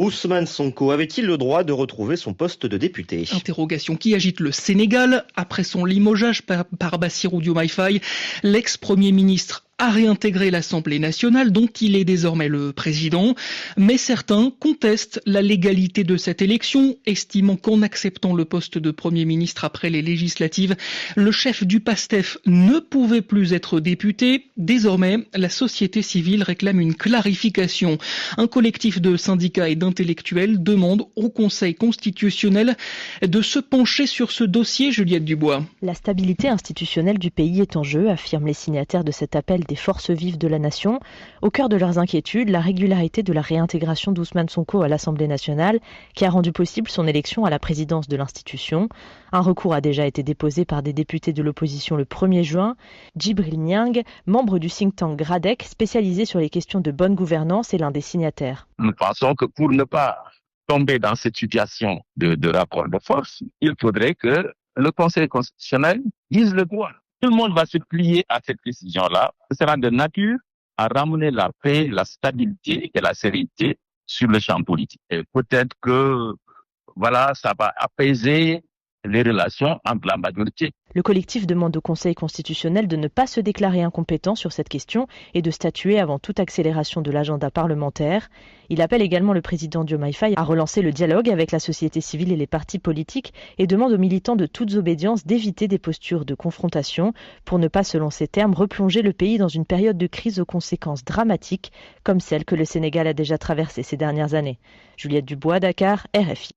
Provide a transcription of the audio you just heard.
Ousmane Sonko avait-il le droit de retrouver son poste de député? Interrogation qui agite le Sénégal. Après son limogeage par Bassirou Diomaye Faye, l'ex-premier ministre a réintégré l'Assemblée nationale dont il est désormais le président. Mais certains contestent la légalité de cette élection, estimant qu'en acceptant le poste de Premier ministre après les législatives, le chef du PASTEF ne pouvait plus être député. Désormais, la société civile réclame une clarification. Un collectif de syndicats et d'intellectuels demande au Conseil constitutionnel de se pencher sur ce dossier, Juliette Dubois. La stabilité institutionnelle du pays est en jeu, affirment les signataires de cet appel des forces vives de la nation. Au cœur de leurs inquiétudes, la régularité de la réintégration d'Ousmane Sonko à l'Assemblée nationale, qui a rendu possible son élection à la présidence de l'institution. Un recours a déjà été déposé par des députés de l'opposition le 1er juin. Djibril Niang, membre du think tank Gradec, spécialisé sur les questions de bonne gouvernance, est l'un des signataires. Nous pensons que pour ne pas tomber dans cette situation de rapport de force, il faudrait que le Conseil constitutionnel dise le droit. Tout le monde va se plier à cette décision-là. Ce sera de nature à ramener la paix, la stabilité et la sérénité sur le champ politique. Et peut-être que, ça va apaiser les relations entre la majorité. Le collectif demande au Conseil constitutionnel de ne pas se déclarer incompétent sur cette question et de statuer avant toute accélération de l'agenda parlementaire. Il appelle également le président Diomaye Faye à relancer le dialogue avec la société civile et les partis politiques et demande aux militants de toutes obédiences d'éviter des postures de confrontation pour ne pas, selon ses termes, replonger le pays dans une période de crise aux conséquences dramatiques comme celle que le Sénégal a déjà traversée ces dernières années. Juliette Dubois, Dakar, RFI.